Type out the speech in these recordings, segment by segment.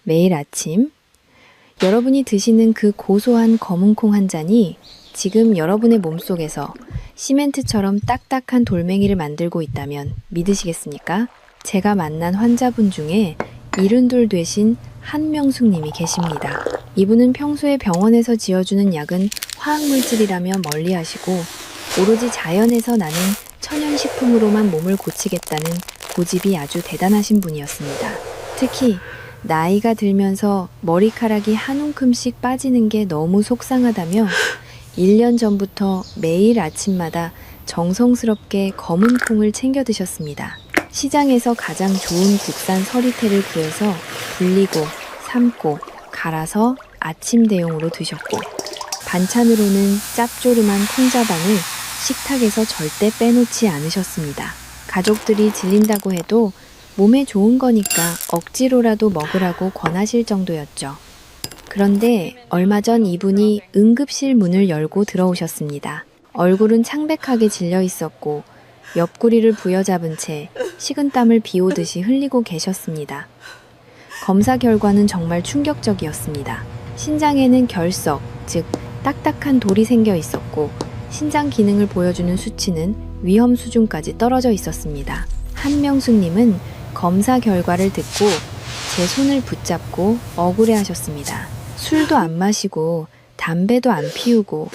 매일 아침 여러분이 드시는 그 고소한 검은콩 한 잔이 지금 여러분의 몸속에서 시멘트처럼 딱딱한 돌멩이를 만들고 있다면 믿으시겠습니까? 제가 만난 환자분 중에 72 되신 한명숙님이 계십니다. 이분은 평소에 병원에서 지어주는 약은 화학물질이라며 멀리하시고 오로지 자연에서 나는 천연식품으로만 몸을 고치겠다는 고집이 아주 대단하신 분이었습니다. 특히 나이가 들면서 머리카락이 한 움큼씩 빠지는 게 너무 속상하다며 1년 전부터 매일 아침마다 정성스럽게 검은 콩을 챙겨 드셨습니다. 시장에서 가장 좋은 국산 서리태를 구해서 불리고 삶고 갈아서 아침 대용으로 드셨고 반찬으로는 짭조름한 콩자반을 식탁에서 절대 빼놓지 않으셨습니다. 가족들이 질린다고 해도 몸에 좋은 거니까 억지로라도 먹으라고 권하실 정도였죠. 그런데 얼마 전 이분이 응급실 문을 열고 들어오셨습니다. 얼굴은 창백하게 질려 있었고 옆구리를 부여잡은 채 식은땀을 비오듯이 흘리고 계셨습니다. 검사 결과는 정말 충격적이었습니다. 신장에는 결석, 즉 딱딱한 돌이 생겨 있었고 신장 기능을 보여주는 수치는 위험 수준까지 떨어져 있었습니다. 한명숙님은 검사 결과를 듣고 제 손을 붙잡고 억울해하셨습니다. 술도 안 마시고 담배도 안 피우고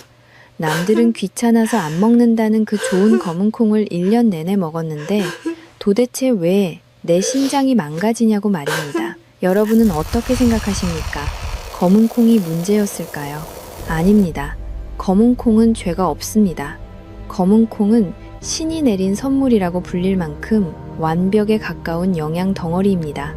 남들은 귀찮아서 안 먹는다는 그 좋은 검은 콩을 1년 내내 먹었는데 도대체 왜 내 신장이 망가지냐고 말입니다. 여러분은 어떻게 생각하십니까? 검은 콩이 문제였을까요? 아닙니다. 검은 콩은 죄가 없습니다. 검은 콩은 신이 내린 선물이라고 불릴 만큼 완벽에 가까운 영양 덩어리입니다.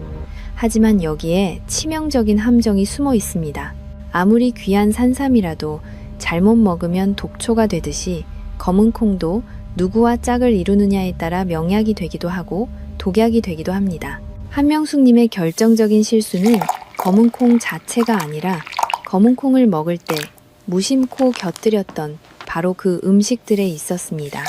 하지만 여기에 치명적인 함정이 숨어 있습니다. 아무리 귀한 산삼이라도 잘못 먹으면 독초가 되듯이 검은 콩도 누구와 짝을 이루느냐에 따라 명약이 되기도 하고 독약이 되기도 합니다. 한명숙님의 결정적인 실수는 검은 콩 자체가 아니라 검은 콩을 먹을 때 무심코 곁들였던 바로 그 음식들에 있었습니다.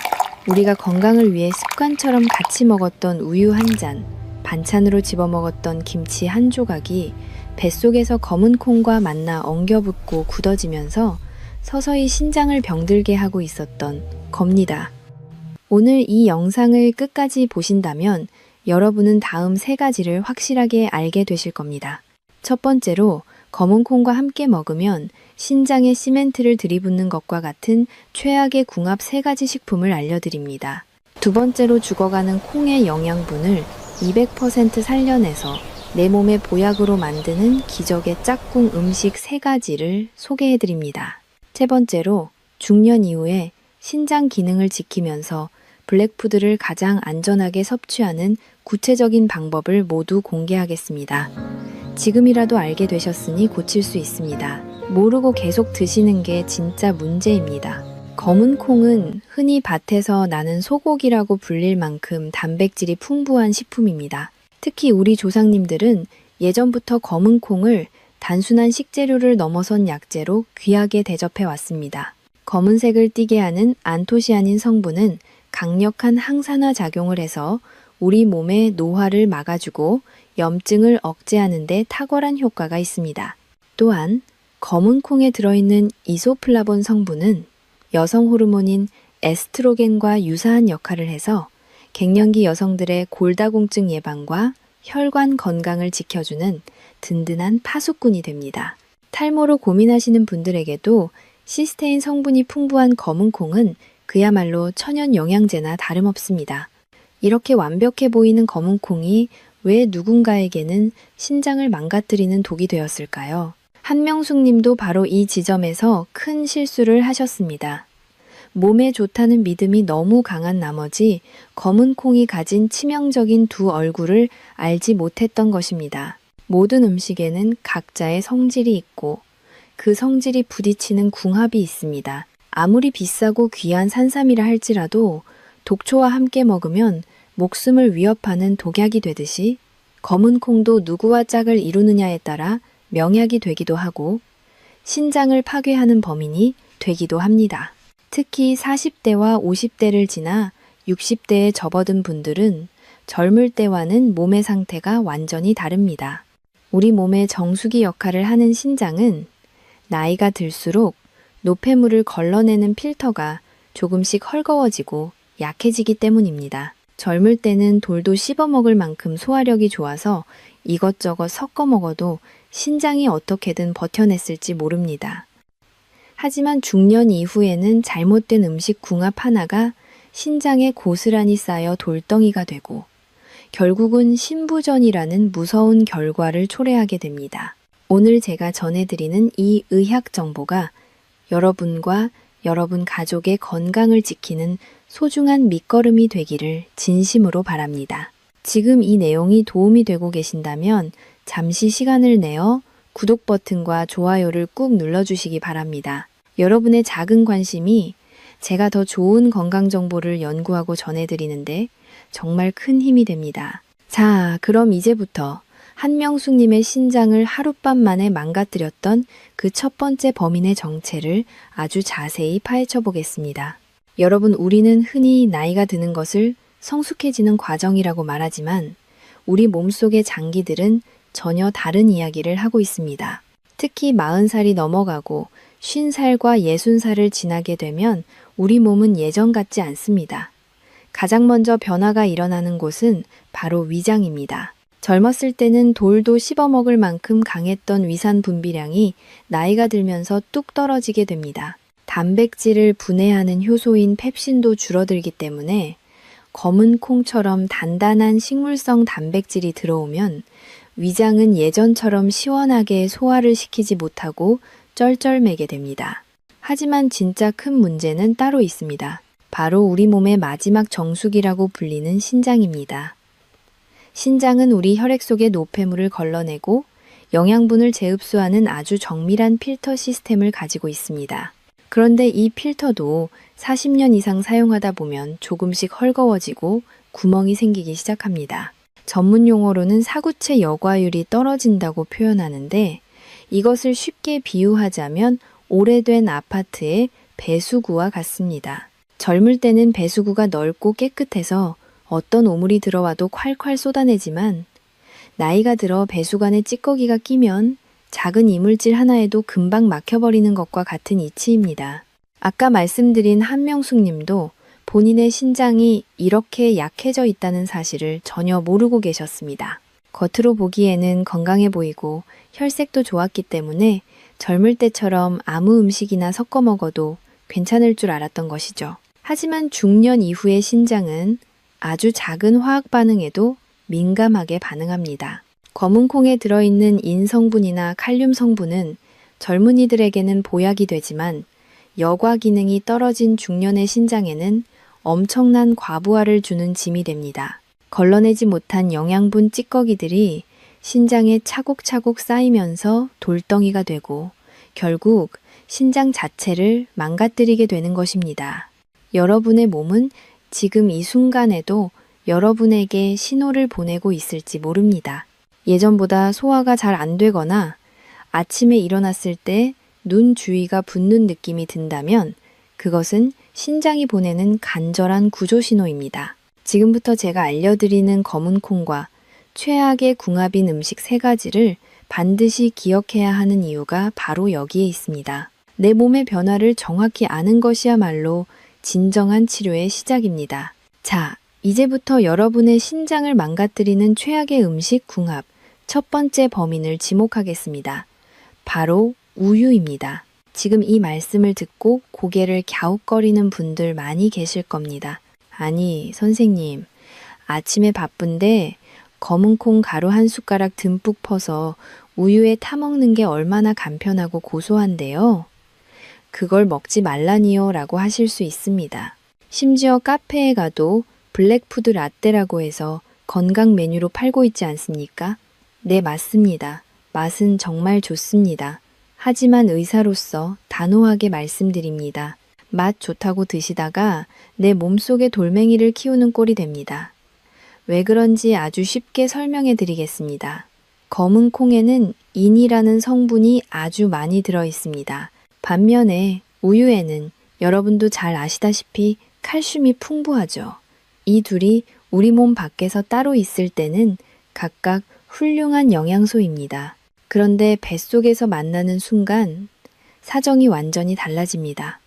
우리가 건강을 위해 습관처럼 같이 먹었던 우유 한 잔, 반찬으로 집어먹었던 김치 한 조각이 뱃속에서 검은 콩과 만나 엉겨붙고 굳어지면서 서서히 신장을 병들게 하고 있었던 겁니다. 오늘 이 영상을 끝까지 보신다면 여러분은 다음 3가지를 확실하게 알게 되실 겁니다. 첫 번째로 검은 콩과 함께 먹으면 신장에 시멘트를 들이붓는 것과 같은 최악의 궁합 3가지 식품을 알려드립니다. 두 번째로 죽어가는 콩의 영양분을 200% 살려내서 내 몸의 보약으로 만드는 기적의 짝꿍 음식 3가지를 소개해드립니다. 세 번째로 중년 이후에 신장 기능을 지키면서 블랙푸드를 가장 안전하게 섭취하는 구체적인 방법을 모두 공개하겠습니다. 지금이라도 알게 되셨으니 고칠 수 있습니다. 모르고 계속 드시는 게 진짜 문제입니다. 검은 콩은 흔히 밭에서 나는 소고기라고 불릴 만큼 단백질이 풍부한 식품입니다. 특히 우리 조상님들은 예전부터 검은 콩을 단순한 식재료를 넘어선 약재로 귀하게 대접해 왔습니다. 검은색을 띠게 하는 안토시아닌 성분은 강력한 항산화 작용을 해서 우리 몸의 노화를 막아주고 염증을 억제하는 데 탁월한 효과가 있습니다. 또한 검은 콩에 들어있는 이소플라본 성분은 여성 호르몬인 에스트로겐과 유사한 역할을 해서 갱년기 여성들의 골다공증 예방과 혈관 건강을 지켜주는 든든한 파수꾼이 됩니다. 탈모로 고민하시는 분들에게도 시스테인 성분이 풍부한 검은 콩은 그야말로 천연 영양제나 다름없습니다. 이렇게 완벽해 보이는 검은 콩이 왜 누군가에게는 신장을 망가뜨리는 독이 되었을까요? 한명숙 님도 바로 이 지점에서 큰 실수를 하셨습니다. 몸에 좋다는 믿음이 너무 강한 나머지 검은 콩이 가진 치명적인 두 얼굴을 알지 못했던 것입니다. 모든 음식에는 각자의 성질이 있고 그 성질이 부딪히는 궁합이 있습니다. 아무리 비싸고 귀한 산삼이라 할지라도 독초와 함께 먹으면 목숨을 위협하는 독약이 되듯이 검은 콩도 누구와 짝을 이루느냐에 따라 명약이 되기도 하고 신장을 파괴하는 범인이 되기도 합니다. 특히 40대와 50대를 지나 60대에 접어든 분들은 젊을 때와는 몸의 상태가 완전히 다릅니다. 우리 몸의 정수기 역할을 하는 신장은 나이가 들수록 노폐물을 걸러내는 필터가 조금씩 헐거워지고 약해지기 때문입니다. 젊을 때는 돌도 씹어 먹을 만큼 소화력이 좋아서 이것저것 섞어 먹어도 신장이 어떻게든 버텨냈을지 모릅니다. 하지만 중년 이후에는 잘못된 음식 궁합 하나가 신장에 고스란히 쌓여 돌덩이가 되고 결국은 신부전이라는 무서운 결과를 초래하게 됩니다. 오늘 제가 전해드리는 이 의학 정보가 여러분과 여러분 가족의 건강을 지키는 소중한 밑거름이 되기를 진심으로 바랍니다. 지금 이 내용이 도움이 되고 계신다면 잠시 시간을 내어 구독 버튼과 좋아요를 꾹 눌러주시기 바랍니다. 여러분의 작은 관심이 제가 더 좋은 건강 정보를 연구하고 전해드리는데 정말 큰 힘이 됩니다. 자, 그럼 이제부터 한명숙님의 신장을 하룻밤 만에 망가뜨렸던 그 첫 번째 범인의 정체를 아주 자세히 파헤쳐 보겠습니다. 여러분, 우리는 흔히 나이가 드는 것을 성숙해지는 과정이라고 말하지만 우리 몸속의 장기들은 전혀 다른 이야기를 하고 있습니다. 특히 40살이 넘어가고 50살과 60살을 지나게 되면 우리 몸은 예전 같지 않습니다. 가장 먼저 변화가 일어나는 곳은 바로 위장입니다. 젊었을 때는 돌도 씹어먹을 만큼 강했던 위산 분비량이 나이가 들면서 뚝 떨어지게 됩니다. 단백질을 분해하는 효소인 펩신도 줄어들기 때문에 검은 콩처럼 단단한 식물성 단백질이 들어오면 위장은 예전처럼 시원하게 소화를 시키지 못하고 쩔쩔매게 됩니다. 하지만 진짜 큰 문제는 따로 있습니다. 바로 우리 몸의 마지막 정수기라고 불리는 신장입니다. 신장은 우리 혈액 속의 노폐물을 걸러내고 영양분을 재흡수하는 아주 정밀한 필터 시스템을 가지고 있습니다. 그런데 이 필터도 40년 이상 사용하다 보면 조금씩 헐거워지고 구멍이 생기기 시작합니다. 전문 용어로는 사구체 여과율이 떨어진다고 표현하는데 이것을 쉽게 비유하자면 오래된 아파트의 배수구와 같습니다. 젊을 때는 배수구가 넓고 깨끗해서 어떤 오물이 들어와도 콸콸 쏟아내지만 나이가 들어 배수관에 찌꺼기가 끼면 작은 이물질 하나에도 금방 막혀버리는 것과 같은 이치입니다. 아까 말씀드린 한명숙 님도 본인의 신장이 이렇게 약해져 있다는 사실을 전혀 모르고 계셨습니다. 겉으로 보기에는 건강해 보이고 혈색도 좋았기 때문에 젊을 때처럼 아무 음식이나 섞어 먹어도 괜찮을 줄 알았던 것이죠. 하지만 중년 이후의 신장은 아주 작은 화학 반응에도 민감하게 반응합니다. 검은 콩에 들어있는 인 성분이나 칼륨 성분은 젊은이들에게는 보약이 되지만 여과 기능이 떨어진 중년의 신장에는 엄청난 과부하를 주는 짐이 됩니다. 걸러내지 못한 영양분 찌꺼기들이 신장에 차곡차곡 쌓이면서 돌덩이가 되고 결국 신장 자체를 망가뜨리게 되는 것입니다. 여러분의 몸은 지금 이 순간에도 여러분에게 신호를 보내고 있을지 모릅니다. 예전보다 소화가 잘 안 되거나 아침에 일어났을 때 눈 주위가 붓는 느낌이 든다면 그것은 신장이 보내는 간절한 구조 신호입니다. 지금부터 제가 알려드리는 검은 콩과 최악의 궁합인 음식 3가지를 반드시 기억해야 하는 이유가 바로 여기에 있습니다. 내 몸의 변화를 정확히 아는 것이야말로 진정한 치료의 시작입니다. 자, 이제부터 여러분의 신장을 망가뜨리는 최악의 음식 궁합 첫 번째 범인을 지목하겠습니다. 바로 우유입니다. 지금 이 말씀을 듣고 고개를 갸웃거리는 분들 많이 계실 겁니다. 아니, 선생님, 아침에 바쁜데 검은 콩 가루 한 숟가락 듬뿍 퍼서 우유에 타먹는 게 얼마나 간편하고 고소한데요. 그걸 먹지 말라니요 라고 하실 수 있습니다. 심지어 카페에 가도 블랙푸드 라떼라고 해서 건강 메뉴로 팔고 있지 않습니까? 네, 맞습니다. 맛은 정말 좋습니다. 하지만 의사로서 단호하게 말씀드립니다. 맛 좋다고 드시다가 내 몸속에 돌멩이를 키우는 꼴이 됩니다. 왜 그런지 아주 쉽게 설명해 드리겠습니다. 검은 콩에는 인이라는 성분이 아주 많이 들어 있습니다. 반면에 우유에는 여러분도 잘 아시다시피 칼슘이 풍부하죠. 이 둘이 우리 몸 밖에서 따로 있을 때는 각각 훌륭한 영양소입니다. 그런데 뱃속에서 만나는 순간 사정이 완전히 달라집니다.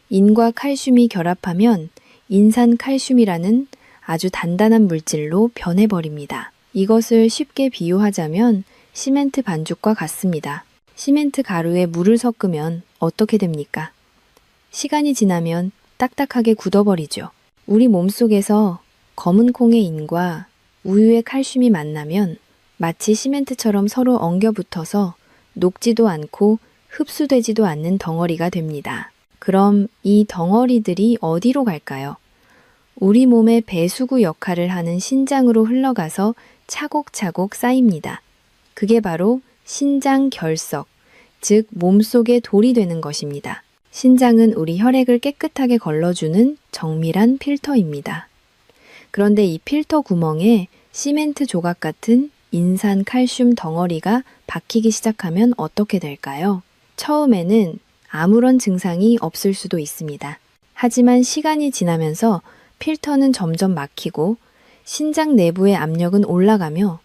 인과 칼슘이 결합하면 인산칼슘이라는 아주 단단한 물질로 변해버립니다. 이것을 쉽게 비유하자면 시멘트 반죽과 같습니다. 시멘트 가루에 물을 섞으면 어떻게 됩니까? 시간이 지나면 딱딱하게 굳어버리죠. 우리 몸속에서 검은 콩의 인과 우유의 칼슘이 만나면 마치 시멘트처럼 서로 엉겨붙어서 녹지도 않고 흡수되지도 않는 덩어리가 됩니다. 그럼 이 덩어리들이 어디로 갈까요? 우리 몸의 배수구 역할을 하는 신장으로 흘러가서 차곡차곡 쌓입니다. 그게 바로 신장 결석, 즉 몸속의 돌이 되는 것입니다. 신장은 우리 혈액을 깨끗하게 걸러주는 정밀한 필터입니다. 그런데 이 필터 구멍에 시멘트 조각 같은 인산 칼슘 덩어리가 박히기 시작하면 어떻게 될까요? 처음에는 아무런 증상이 없을 수도 있습니다. 하지만 시간이 지나면서 필터는 점점 막히고 신장 내부의 압력은 올라가며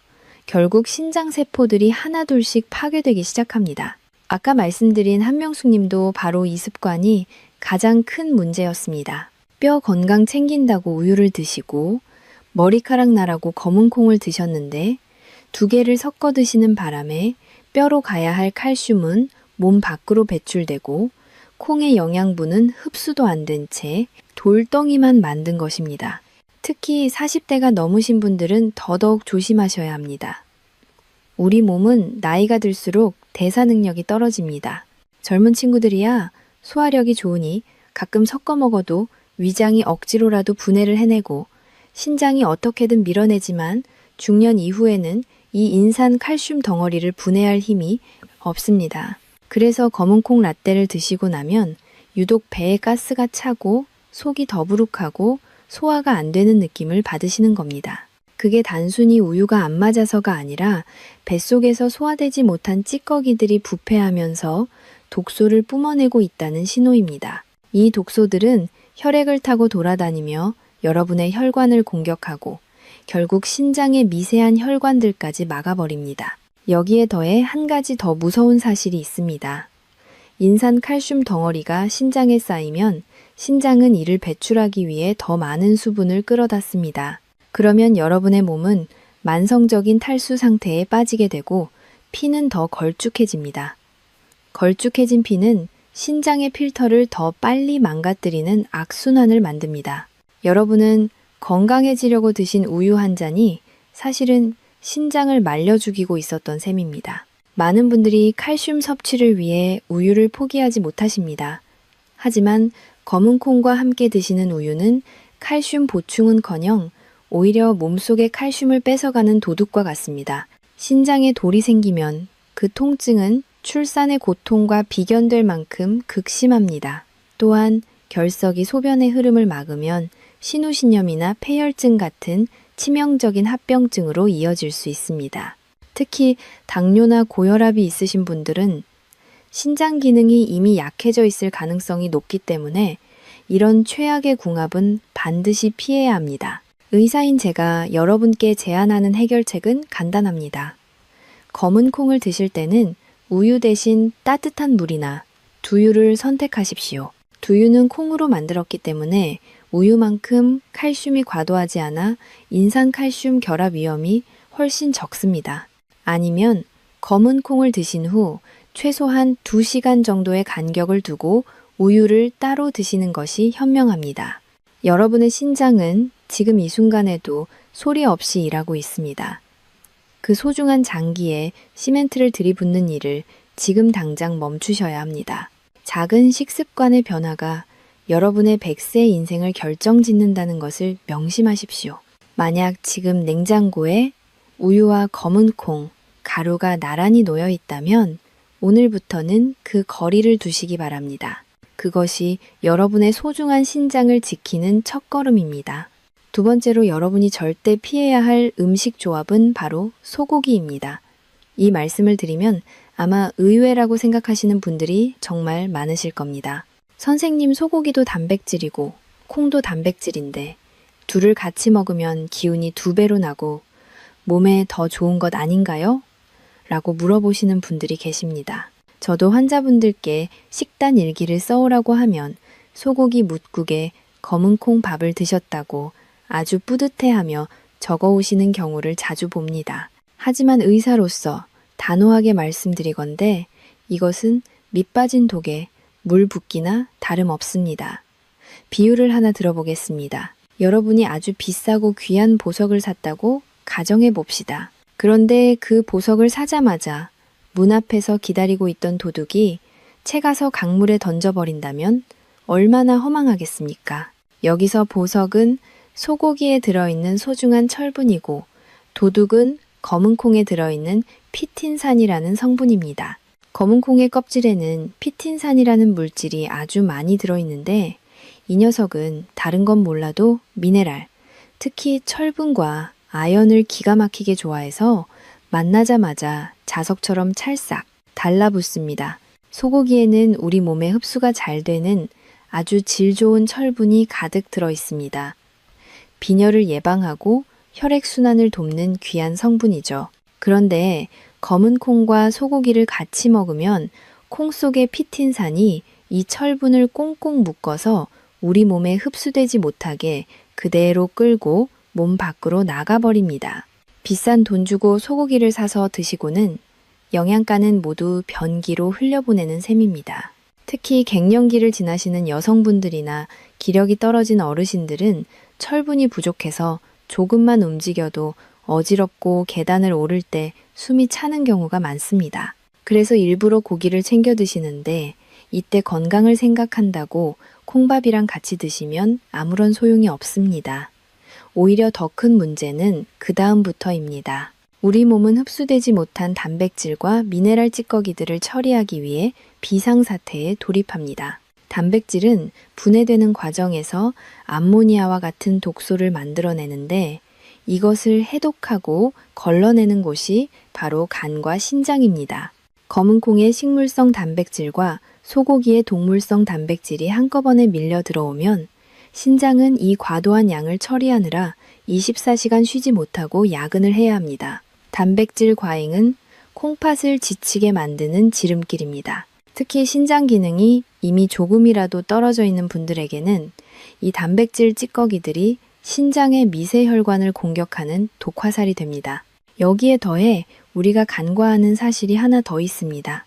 결국 신장 세포들이 하나둘씩 파괴되기 시작합니다. 아까 말씀드린 한명숙 님도 바로 이 습관이 가장 큰 문제였습니다. 뼈 건강 챙긴다고 우유를 드시고 머리카락 나라고 검은 콩을 드셨는데 두 개를 섞어 드시는 바람에 뼈로 가야 할 칼슘은 몸 밖으로 배출되고 콩의 영양분은 흡수도 안 된 채 돌덩이만 만든 것입니다. 특히 40대가 넘으신 분들은 더더욱 조심하셔야 합니다. 우리 몸은 나이가 들수록 대사 능력이 떨어집니다. 젊은 친구들이야 소화력이 좋으니 가끔 섞어 먹어도 위장이 억지로라도 분해를 해내고 신장이 어떻게든 밀어내지만 중년 이후에는 이 인산 칼슘 덩어리를 분해할 힘이 없습니다. 그래서 검은콩 라떼를 드시고 나면 유독 배에 가스가 차고 속이 더부룩하고 소화가 안 되는 느낌을 받으시는 겁니다. 그게 단순히 우유가 안 맞아서가 아니라 뱃속에서 소화되지 못한 찌꺼기들이 부패하면서 독소를 뿜어내고 있다는 신호입니다. 이 독소들은 혈액을 타고 돌아다니며 여러분의 혈관을 공격하고 결국 신장의 미세한 혈관들까지 막아버립니다. 여기에 더해 한 가지 더 무서운 사실이 있습니다. 인산 칼슘 덩어리가 신장에 쌓이면 신장은 이를 배출하기 위해 더 많은 수분을 끌어다 씁니다. 그러면 여러분의 몸은 만성적인 탈수 상태에 빠지게 되고 피는 더 걸쭉해집니다. 걸쭉해진 피는 신장의 필터를 더 빨리 망가뜨리는 악순환을 만듭니다. 여러분은 건강해지려고 드신 우유 한 잔이 사실은 신장을 말려 죽이고 있었던 셈입니다. 많은 분들이 칼슘 섭취를 위해 우유를 포기하지 못하십니다. 하지만 검은 콩과 함께 드시는 우유는 칼슘 보충은커녕 오히려 몸속의 칼슘을 뺏어가는 도둑과 같습니다. 신장에 돌이 생기면 그 통증은 출산의 고통과 비견될 만큼 극심합니다. 또한 결석이 소변의 흐름을 막으면 신우신염이나 폐혈증 같은 치명적인 합병증으로 이어질 수 있습니다. 특히 당뇨나 고혈압이 있으신 분들은 신장 기능이 이미 약해져 있을 가능성이 높기 때문에 이런 최악의 궁합은 반드시 피해야 합니다. 의사인 제가 여러분께 제안하는 해결책은 간단합니다. 검은 콩을 드실 때는 우유 대신 따뜻한 물이나 두유를 선택하십시오. 두유는 콩으로 만들었기 때문에 우유만큼 칼슘이 과도하지 않아 인산칼슘 결합 위험이 훨씬 적습니다. 아니면 검은 콩을 드신 후 최소한 2시간 정도의 간격을 두고 우유를 따로 드시는 것이 현명합니다. 여러분의 신장은 지금 이 순간에도 소리 없이 일하고 있습니다. 그 소중한 장기에 시멘트를 들이붓는 일을 지금 당장 멈추셔야 합니다. 작은 식습관의 변화가 여러분의 100세 인생을 결정짓는다는 것을 명심하십시오. 만약 지금 냉장고에 우유와 검은 콩, 가루가 나란히 놓여 있다면 오늘부터는 그 거리를 두시기 바랍니다. 그것이 여러분의 소중한 신장을 지키는 첫걸음입니다. 두 번째로 여러분이 절대 피해야 할 음식 조합은 바로 소고기입니다. 이 말씀을 드리면 아마 의외라고 생각하시는 분들이 정말 많으실 겁니다. 선생님, 소고기도 단백질이고 콩도 단백질인데 둘을 같이 먹으면 기운이 2배로 나고 몸에 더 좋은 것 아닌가요? 라고 물어보시는 분들이 계십니다. 저도 환자분들께 식단 일기를 써오라고 하면 소고기 뭇국에 검은콩 밥을 드셨다고 아주 뿌듯해하며 적어오시는 경우를 자주 봅니다. 하지만 의사로서 단호하게 말씀드리건대 이것은 밑 빠진 독에 물 붓기나 다름없습니다. 비유를 하나 들어보겠습니다. 여러분이 아주 비싸고 귀한 보석을 샀다고 가정해 봅시다. 그런데 그 보석을 사자마자 문 앞에서 기다리고 있던 도둑이 채가서 강물에 던져버린다면 얼마나 허망하겠습니까? 여기서 보석은 소고기에 들어있는 소중한 철분이고 도둑은 검은콩에 들어있는 피틴산이라는 성분입니다. 검은콩의 껍질에는 피틴산이라는 물질이 아주 많이 들어있는데 이 녀석은 다른 건 몰라도 미네랄, 특히 철분과 아연을 기가 막히게 좋아해서 만나자마자 자석처럼 찰싹 달라붙습니다. 소고기에는 우리 몸에 흡수가 잘 되는 아주 질 좋은 철분이 가득 들어 있습니다. 빈혈을 예방하고 혈액순환을 돕는 귀한 성분이죠. 그런데 검은 콩과 소고기를 같이 먹으면 콩 속의 피틴산이 이 철분을 꽁꽁 묶어서 우리 몸에 흡수되지 못하게 그대로 끌고 몸 밖으로 나가버립니다. 비싼 돈 주고 소고기를 사서 드시고는 영양가는 모두 변기로 흘려보내는 셈입니다. 특히 갱년기를 지나시는 여성분들이나 기력이 떨어진 어르신들은 철분이 부족해서 조금만 움직여도 어지럽고 계단을 오를 때 숨이 차는 경우가 많습니다. 그래서 일부러 고기를 챙겨 드시는데 이때 건강을 생각한다고 콩밥이랑 같이 드시면 아무런 소용이 없습니다. 오히려 더 큰 문제는 그 다음부터입니다. 우리 몸은 흡수되지 못한 단백질과 미네랄 찌꺼기들을 처리하기 위해 비상사태에 돌입합니다. 단백질은 분해되는 과정에서 암모니아와 같은 독소를 만들어내는데 이것을 해독하고 걸러내는 곳이 바로 간과 신장입니다. 검은콩의 식물성 단백질과 소고기의 동물성 단백질이 한꺼번에 밀려 들어오면 신장은 이 과도한 양을 처리하느라 24시간 쉬지 못하고 야근을 해야 합니다. 단백질 과잉은 콩팥을 지치게 만드는 지름길입니다. 특히 신장 기능이 이미 조금이라도 떨어져 있는 분들에게는 이 단백질 찌꺼기들이 신장의 미세혈관을 공격하는 독화살이 됩니다. 여기에 더해 우리가 간과하는 사실이 하나 더 있습니다.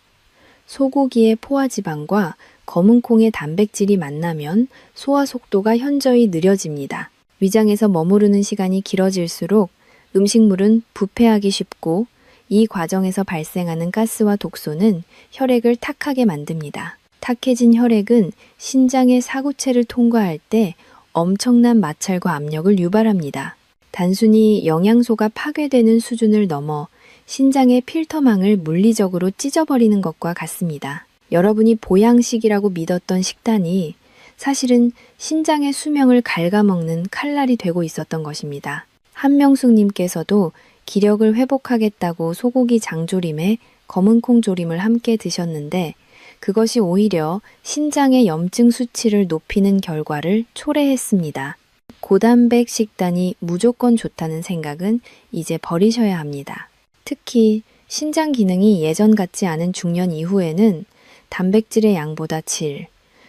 소고기의 포화지방과 검은콩의 단백질이 만나면 소화 속도가 현저히 느려집니다. 위장에서 머무르는 시간이 길어질수록 음식물은 부패하기 쉽고 이 과정에서 발생하는 가스와 독소는 혈액을 탁하게 만듭니다. 탁해진 혈액은 신장의 사구체를 통과할 때 엄청난 마찰과 압력을 유발합니다. 단순히 영양소가 파괴되는 수준을 넘어 신장의 필터망을 물리적으로 찢어버리는 것과 같습니다. 여러분이 보양식이라고 믿었던 식단이 사실은 신장의 수명을 갉아먹는 칼날이 되고 있었던 것입니다. 한명숙님께서도 기력을 회복하겠다고 소고기 장조림에 검은콩 조림을 함께 드셨는데 그것이 오히려 신장의 염증 수치를 높이는 결과를 초래했습니다. 고단백 식단이 무조건 좋다는 생각은 이제 버리셔야 합니다. 특히 신장 기능이 예전 같지 않은 중년 이후에는 단백질의 양보다 질,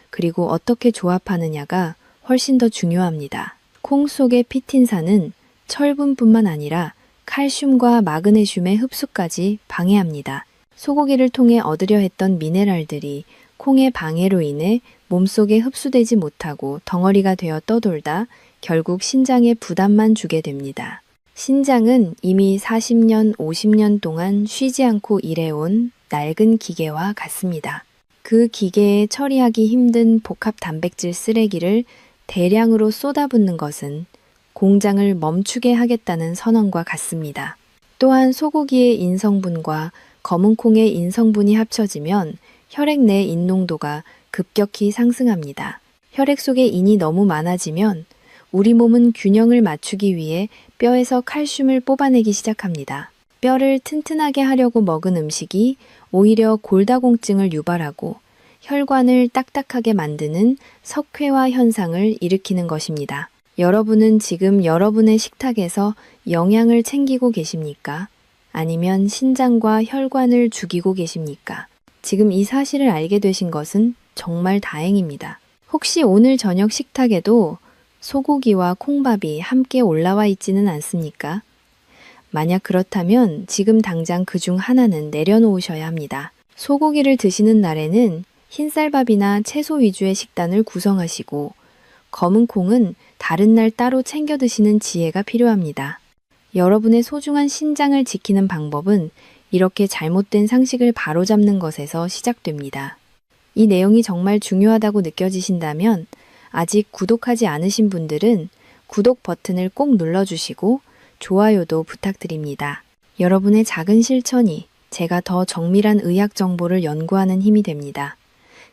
그리고 어떻게 조합하느냐가 훨씬 더 중요합니다. 콩 속의 피틴산은 철분뿐만 아니라 칼슘과 마그네슘의 흡수까지 방해합니다. 소고기를 통해 얻으려 했던 미네랄들이 콩의 방해로 인해 몸속에 흡수되지 못하고 덩어리가 되어 떠돌다 결국 신장에 부담만 주게 됩니다. 신장은 이미 40년, 50년 동안 쉬지 않고 일해온 낡은 기계와 같습니다. 그 기계에 처리하기 힘든 복합 단백질 쓰레기를 대량으로 쏟아붓는 것은 공장을 멈추게 하겠다는 선언과 같습니다. 또한 소고기의 인성분과 검은콩의 인성분이 합쳐지면 혈액 내 인농도가 급격히 상승합니다. 혈액 속에 인이 너무 많아지면 우리 몸은 균형을 맞추기 위해 뼈에서 칼슘을 뽑아내기 시작합니다. 뼈를 튼튼하게 하려고 먹은 음식이 오히려 골다공증을 유발하고 혈관을 딱딱하게 만드는 석회화 현상을 일으키는 것입니다. 여러분은 지금 여러분의 식탁에서 영양을 챙기고 계십니까? 아니면 신장과 혈관을 죽이고 계십니까? 지금 이 사실을 알게 되신 것은 정말 다행입니다. 혹시 오늘 저녁 식탁에도 소고기와 콩밥이 함께 올라와 있지는 않습니까? 만약 그렇다면 지금 당장 그중 하나는 내려놓으셔야 합니다. 소고기를 드시는 날에는 흰쌀밥이나 채소 위주의 식단을 구성하시고 검은 콩은 다른 날 따로 챙겨 드시는 지혜가 필요합니다. 여러분의 소중한 신장을 지키는 방법은 이렇게 잘못된 상식을 바로잡는 것에서 시작됩니다. 이 내용이 정말 중요하다고 느껴지신다면 아직 구독하지 않으신 분들은 구독 버튼을 꼭 눌러주시고 좋아요도 부탁드립니다. 여러분의 작은 실천이 제가 더 정밀한 의학 정보를 연구하는 힘이 됩니다.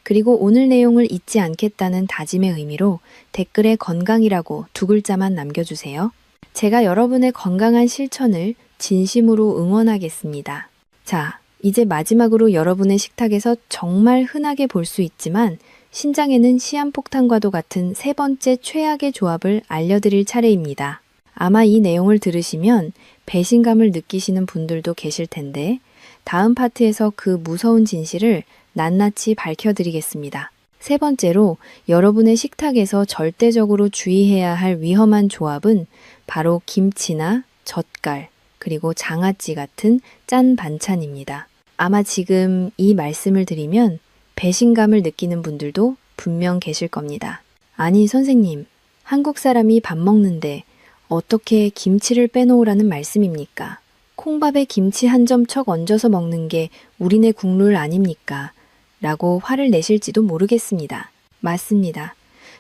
그리고 오늘 내용을 잊지 않겠다는 다짐의 의미로 댓글에 건강이라고 2글자만 남겨주세요. 제가 여러분의 건강한 실천을 진심으로 응원하겠습니다. 자, 이제 마지막으로 여러분의 식탁에서 정말 흔하게 볼 수 있지만 신장에는 시한폭탄과도 같은 3번째 최악의 조합을 알려드릴 차례입니다. 아마 이 내용을 들으시면 배신감을 느끼시는 분들도 계실 텐데 다음 파트에서 그 무서운 진실을 낱낱이 밝혀드리겠습니다. 3번째로 여러분의 식탁에서 절대적으로 주의해야 할 위험한 조합은 바로 김치나 젓갈, 그리고 장아찌 같은 짠 반찬입니다. 아마 지금 이 말씀을 드리면 배신감을 느끼는 분들도 분명 계실 겁니다. 아니 선생님, 한국 사람이 밥 먹는데 어떻게 김치를 빼놓으라는 말씀입니까? 콩밥에 김치 한 점 척 얹어서 먹는 게 우리네 국룰 아닙니까? 라고 화를 내실지도 모르겠습니다. 맞습니다.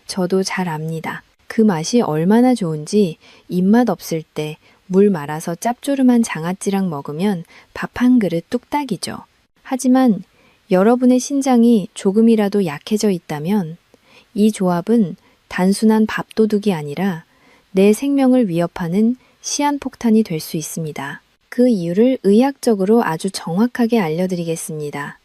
저도 잘 압니다. 그 맛이 얼마나 좋은지 입맛 없을 때 물 말아서 짭조름한 장아찌랑 먹으면 밥 한 그릇 뚝딱이죠. 하지만 여러분의 신장이 조금이라도 약해져 있다면 이 조합은 단순한 밥도둑이 아니라 내 생명을 위협하는 시한폭탄이 될 수 있습니다. 그 이유를 의학적으로 아주 정확하게 알려드리겠습니다.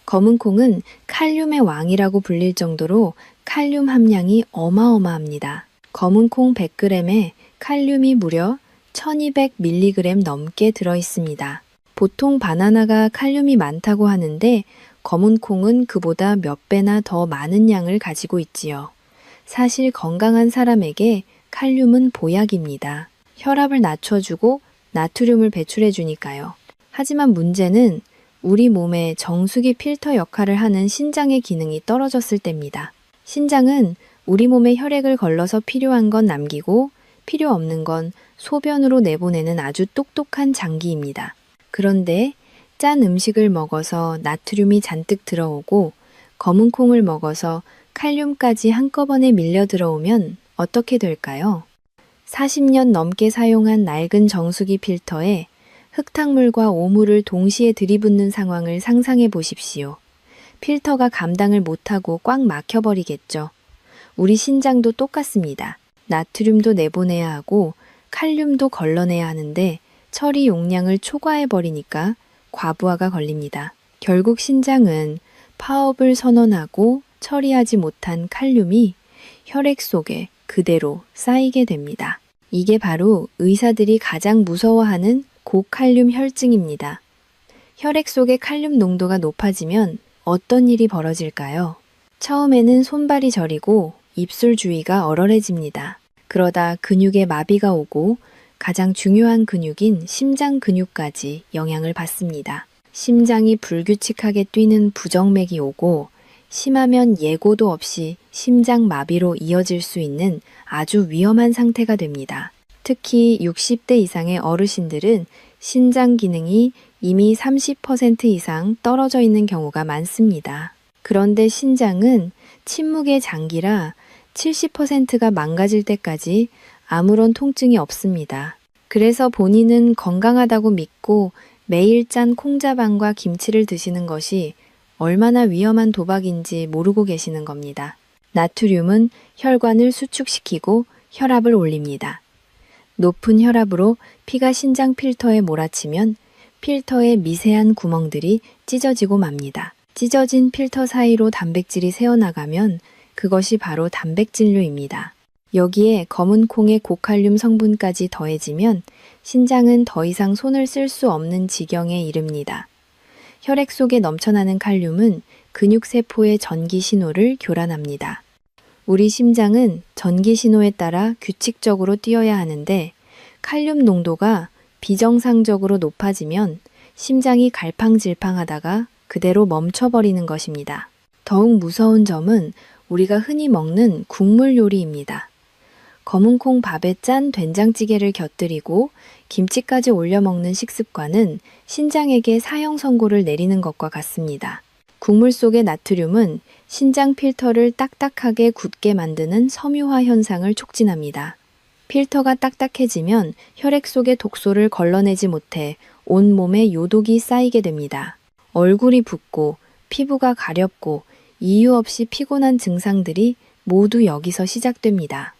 검은 콩은 칼륨의 왕이라고 불릴 정도로 칼륨 함량이 어마어마합니다. 검은 콩 100g에 칼륨이 무려 1200mg 넘게 들어있습니다. 보통 바나나가 칼륨이 많다고 하는데 검은 콩은 그보다 몇 배나 더 많은 양을 가지고 있지요. 사실 건강한 사람에게 칼륨은 보약입니다. 혈압을 낮춰주고 나트륨을 배출해주니까요. 하지만 문제는 우리 몸에 정수기 필터 역할을 하는 신장의 기능이 떨어졌을 때입니다. 신장은 우리 몸에 혈액을 걸러서 필요한 건 남기고 필요 없는 건 소변으로 내보내는 아주 똑똑한 장기입니다. 그런데 짠 음식을 먹어서 나트륨이 잔뜩 들어오고 검은 콩을 먹어서 칼륨까지 한꺼번에 밀려 들어오면 어떻게 될까요? 40년 넘게 사용한 낡은 정수기 필터에 흙탕물과 오물을 동시에 들이붓는 상황을 상상해 보십시오. 필터가 감당을 못하고 꽉 막혀버리겠죠. 우리 신장도 똑같습니다. 나트륨도 내보내야 하고 칼륨도 걸러내야 하는데 처리 용량을 초과해버리니까 과부하가 걸립니다. 결국 신장은 파업을 선언하고 처리하지 못한 칼륨이 혈액 속에 그대로 쌓이게 됩니다. 이게 바로 의사들이 가장 무서워하는 고칼륨 혈증입니다. 혈액 속의 칼륨 농도가 높아지면 어떤 일이 벌어질까요? 처음에는 손발이 저리고 입술 주위가 얼얼해집니다. 그러다 근육에 마비가 오고 가장 중요한 근육인 심장 근육까지 영향을 받습니다. 심장이 불규칙하게 뛰는 부정맥이 오고 심하면 예고도 없이 심장 마비로 이어질 수 있는 아주 위험한 상태가 됩니다. 특히 60대 이상의 어르신들은 신장 기능이 이미 30% 이상 떨어져 있는 경우가 많습니다. 그런데 신장은 침묵의 장기라 70%가 망가질 때까지 아무런 통증이 없습니다. 그래서 본인은 건강하다고 믿고 매일 짠 콩자반과 김치를 드시는 것이 얼마나 위험한 도박인지 모르고 계시는 겁니다. 나트륨은 혈관을 수축시키고 혈압을 올립니다. 높은 혈압으로 피가 신장 필터에 몰아치면 필터의 미세한 구멍들이 찢어지고 맙니다. 찢어진 필터 사이로 단백질이 새어나가면 그것이 바로 단백질류입니다. 여기에 검은 콩의 고칼륨 성분까지 더해지면 신장은 더 이상 손을 쓸 수 없는 지경에 이릅니다. 혈액 속에 넘쳐나는 칼륨은 근육세포의 전기 신호를 교란합니다. 우리 심장은 전기 신호에 따라 규칙적으로 뛰어야 하는데 칼륨 농도가 비정상적으로 높아지면 심장이 갈팡질팡하다가 그대로 멈춰버리는 것입니다. 더욱 무서운 점은 우리가 흔히 먹는 국물 요리입니다. 검은 콩 밥에 짠 된장찌개를 곁들이고 김치까지 올려 먹는 식습관은 신장에게 사형 선고를 내리는 것과 같습니다. 국물 속의 나트륨은 신장 필터를 딱딱하게 굳게 만드는 섬유화 현상을 촉진합니다. 필터가 딱딱해지면 혈액 속의 독소를 걸러내지 못해 온몸에 요독이 쌓이게 됩니다. 얼굴이 붓고 피부가 가렵고 이유 없이 피곤한 증상들이 모두 여기서 시작됩니다.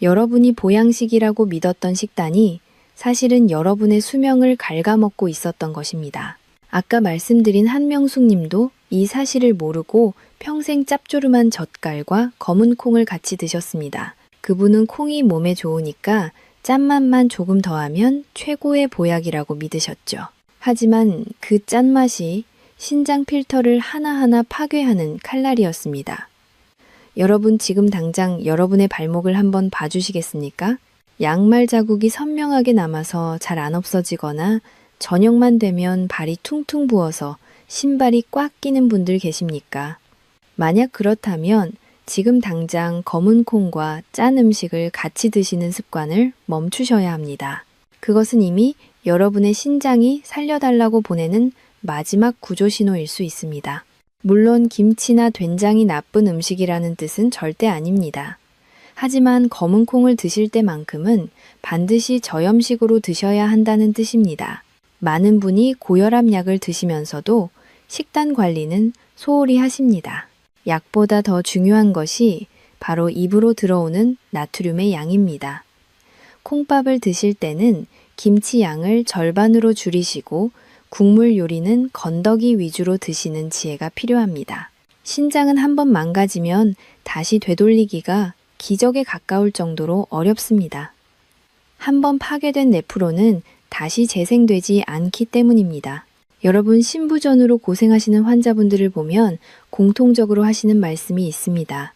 여러분이 보양식이라고 믿었던 식단이 사실은 여러분의 수명을 갉아먹고 있었던 것입니다. 아까 말씀드린 한명숙 님도 이 사실을 모르고 평생 짭조름한 젓갈과 검은 콩을 같이 드셨습니다. 그분은 콩이 몸에 좋으니까 짠맛만 조금 더하면 최고의 보약이라고 믿으셨죠. 하지만 그 짠맛이 신장 필터를 하나하나 파괴하는 칼날이었습니다. 여러분 지금 당장 여러분의 발목을 한번 봐주시겠습니까? 양말 자국이 선명하게 남아서 잘 안 없어지거나 저녁만 되면 발이 퉁퉁 부어서 신발이 꽉 끼는 분들 계십니까? 만약 그렇다면 지금 당장 검은 콩과 짠 음식을 같이 드시는 습관을 멈추셔야 합니다. 그것은 이미 여러분의 신장이 살려달라고 보내는 마지막 구조 신호일 수 있습니다. 물론 김치나 된장이 나쁜 음식이라는 뜻은 절대 아닙니다. 하지만 검은 콩을 드실 때만큼은 반드시 저염식으로 드셔야 한다는 뜻입니다. 많은 분이 고혈압 약을 드시면서도 식단 관리는 소홀히 하십니다. 약보다 더 중요한 것이 바로 입으로 들어오는 나트륨의 양입니다. 콩밥을 드실 때는 김치 양을 절반으로 줄이시고 국물 요리는 건더기 위주로 드시는 지혜가 필요합니다. 신장은 한번 망가지면 다시 되돌리기가 기적에 가까울 정도로 어렵습니다. 한번 파괴된 네프론은 다시 재생되지 않기 때문입니다. 여러분 신부전으로 고생하시는 환자분들을 보면 공통적으로 하시는 말씀이 있습니다.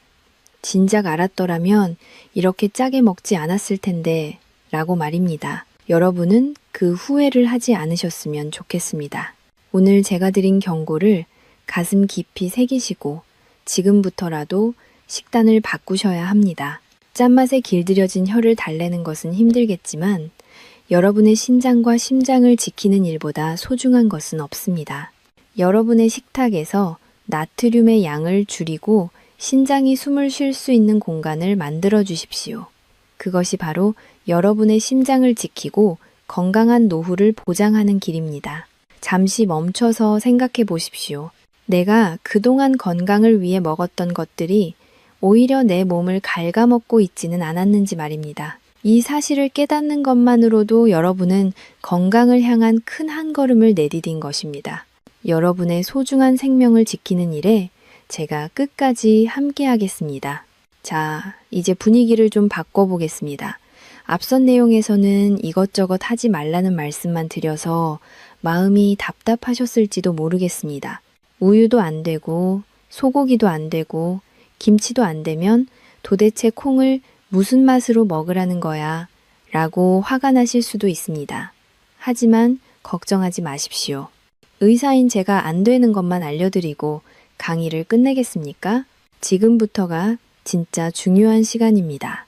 진작 알았더라면 이렇게 짜게 먹지 않았을 텐데 라고 말입니다. 여러분은 그 후회를 하지 않으셨으면 좋겠습니다. 오늘 제가 드린 경고를 가슴 깊이 새기시고 지금부터라도 식단을 바꾸셔야 합니다. 짠맛에 길들여진 혀를 달래는 것은 힘들겠지만 여러분의 신장과 심장을 지키는 일보다 소중한 것은 없습니다. 여러분의 식탁에서 나트륨의 양을 줄이고 신장이 숨을 쉴 수 있는 공간을 만들어 주십시오. 그것이 바로 여러분의 심장을 지키고 건강한 노후를 보장하는 길입니다. 잠시 멈춰서 생각해 보십시오. 내가 그동안 건강을 위해 먹었던 것들이 오히려 내 몸을 갉아먹고 있지는 않았는지 말입니다. 이 사실을 깨닫는 것만으로도 여러분은 건강을 향한 큰 한 걸음을 내디딘 것입니다. 여러분의 소중한 생명을 지키는 일에 제가 끝까지 함께 하겠습니다. 자, 이제 분위기를 좀 바꿔보겠습니다. 앞선 내용에서는 이것저것 하지 말라는 말씀만 드려서 마음이 답답하셨을지도 모르겠습니다. 우유도 안 되고 소고기도 안 되고 김치도 안 되면 도대체 콩을 무슨 맛으로 먹으라는 거야 라고 화가 나실 수도 있습니다. 하지만 걱정하지 마십시오. 의사인 제가 안 되는 것만 알려드리고 강의를 끝내겠습니까? 지금부터가 진짜 중요한 시간입니다.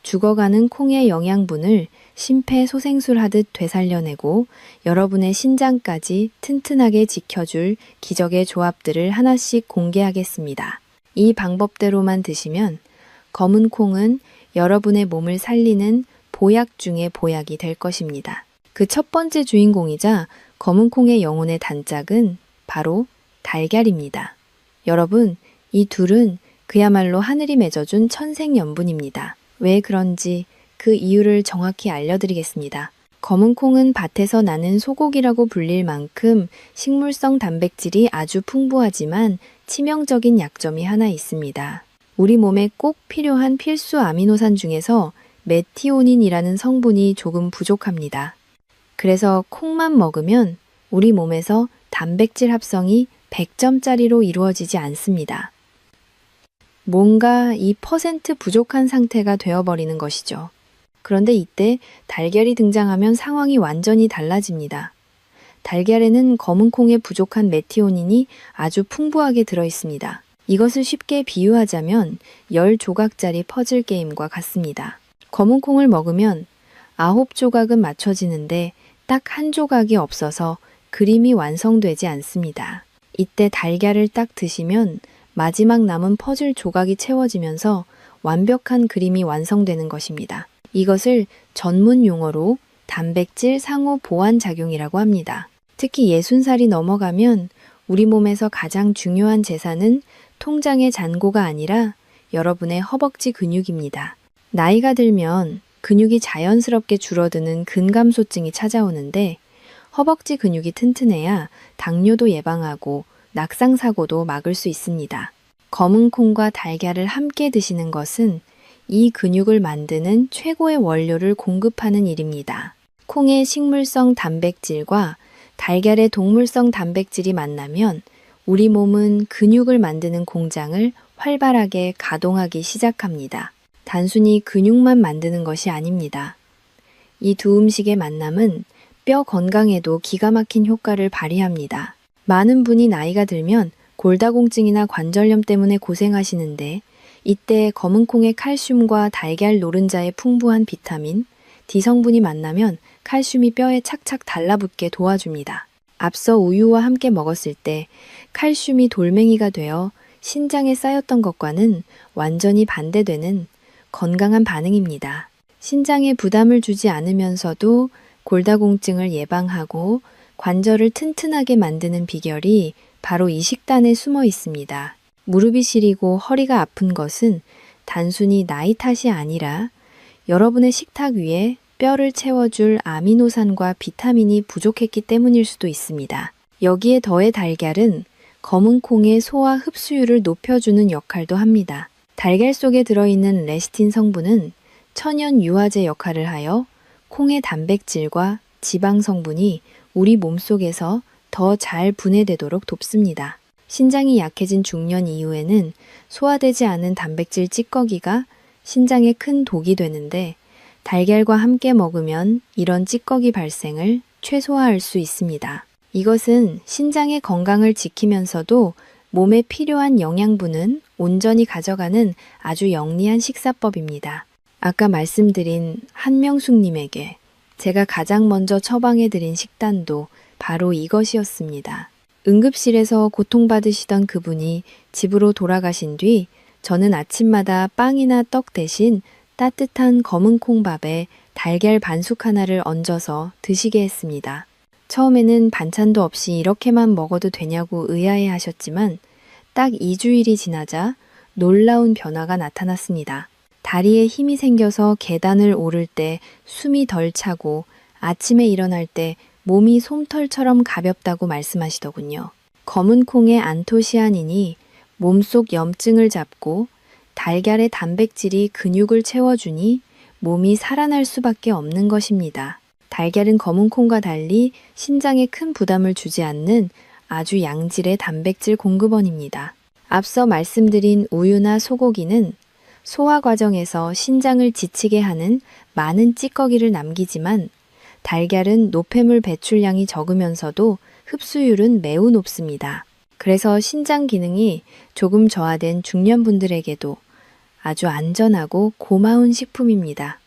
죽어가는 콩의 영양분을 심폐소생술 하듯 되살려내고 여러분의 신장까지 튼튼하게 지켜줄 기적의 조합들을 하나씩 공개하겠습니다. 이 방법대로만 드시면 검은 콩은 여러분의 몸을 살리는 보약 중의 보약이 될 것입니다. 그 첫 번째 주인공이자 검은 콩의 영혼의 단짝은 바로 달걀입니다. 여러분, 이 둘은 그야말로 하늘이 맺어준 천생연분입니다. 왜 그런지 그 이유를 정확히 알려드리겠습니다. 검은 콩은 밭에서 나는 소고기라고 불릴 만큼 식물성 단백질이 아주 풍부하지만 치명적인 약점이 하나 있습니다. 우리 몸에 꼭 필요한 필수 아미노산 중에서 메티오닌이라는 성분이 조금 부족합니다. 그래서 콩만 먹으면 우리 몸에서 단백질 합성이 100점짜리로 이루어지지 않습니다. 뭔가 2% 부족한 상태가 되어버리는 것이죠. 그런데 이때 달걀이 등장하면 상황이 완전히 달라집니다. 달걀에는 검은 콩에 부족한 메티오닌이 아주 풍부하게 들어있습니다. 이것을 쉽게 비유하자면 10조각짜리 퍼즐 게임과 같습니다. 검은 콩을 먹으면 9조각은 맞춰지는데 딱 한 조각이 없어서 그림이 완성되지 않습니다. 이때 달걀을 딱 드시면 마지막 남은 퍼즐 조각이 채워지면서 완벽한 그림이 완성되는 것입니다. 이것을 전문 용어로 단백질 상호 보완 작용이라고 합니다. 특히 60살이 넘어가면 우리 몸에서 가장 중요한 재산은 통장의 잔고가 아니라 여러분의 허벅지 근육입니다. 나이가 들면 근육이 자연스럽게 줄어드는 근감소증이 찾아오는데 허벅지 근육이 튼튼해야 당뇨도 예방하고 낙상사고도 막을 수 있습니다. 검은 콩과 달걀을 함께 드시는 것은 이 근육을 만드는 최고의 원료를 공급하는 일입니다. 콩의 식물성 단백질과 달걀의 동물성 단백질이 만나면 우리 몸은 근육을 만드는 공장을 활발하게 가동하기 시작합니다. 단순히 근육만 만드는 것이 아닙니다. 이 두 음식의 만남은 뼈 건강에도 기가 막힌 효과를 발휘합니다. 많은 분이 나이가 들면 골다공증이나 관절염 때문에 고생하시는데 이때 검은 콩의 칼슘과 달걀 노른자의 풍부한 비타민, D 성분이 만나면 칼슘이 뼈에 착착 달라붙게 도와줍니다. 앞서 우유와 함께 먹었을 때 칼슘이 돌멩이가 되어 신장에 쌓였던 것과는 완전히 반대되는 건강한 반응입니다. 신장에 부담을 주지 않으면서도 골다공증을 예방하고 관절을 튼튼하게 만드는 비결이 바로 이 식단에 숨어 있습니다. 무릎이 시리고 허리가 아픈 것은 단순히 나이 탓이 아니라 여러분의 식탁 위에 뼈를 채워줄 아미노산과 비타민이 부족했기 때문일 수도 있습니다. 여기에 더해 달걀은 검은 콩의 소화 흡수율을 높여주는 역할도 합니다. 달걀 속에 들어있는 레시틴 성분은 천연 유화제 역할을 하여 콩의 단백질과 지방 성분이 우리 몸속에서 더 잘 분해되도록 돕습니다. 신장이 약해진 중년 이후에는 소화되지 않은 단백질 찌꺼기가 신장에 큰 독이 되는데 달걀과 함께 먹으면 이런 찌꺼기 발생을 최소화할 수 있습니다. 이것은 신장의 건강을 지키면서도 몸에 필요한 영양분은 온전히 가져가는 아주 영리한 식사법입니다. 아까 말씀드린 한명숙님에게 제가 가장 먼저 처방해드린 식단도 바로 이것이었습니다. 응급실에서 고통받으시던 그분이 집으로 돌아가신 뒤 저는 아침마다 빵이나 떡 대신 따뜻한 검은 콩밥에 달걀 반숙 하나를 얹어서 드시게 했습니다. 처음에는 반찬도 없이 이렇게만 먹어도 되냐고 의아해 하셨지만 딱 2주일이 지나자 놀라운 변화가 나타났습니다. 다리에 힘이 생겨서 계단을 오를 때 숨이 덜 차고 아침에 일어날 때 몸이 솜털처럼 가볍다고 말씀하시더군요. 검은 콩의 안토시아닌이 몸속 염증을 잡고 달걀의 단백질이 근육을 채워주니 몸이 살아날 수밖에 없는 것입니다. 달걀은 검은 콩과 달리 신장에 큰 부담을 주지 않는 아주 양질의 단백질 공급원입니다. 앞서 말씀드린 우유나 소고기는 소화 과정에서 신장을 지치게 하는 많은 찌꺼기를 남기지만 달걀은 노폐물 배출량이 적으면서도 흡수율은 매우 높습니다. 그래서 신장 기능이 조금 저하된 중년분들에게도 아주 안전하고 고마운 식품입니다.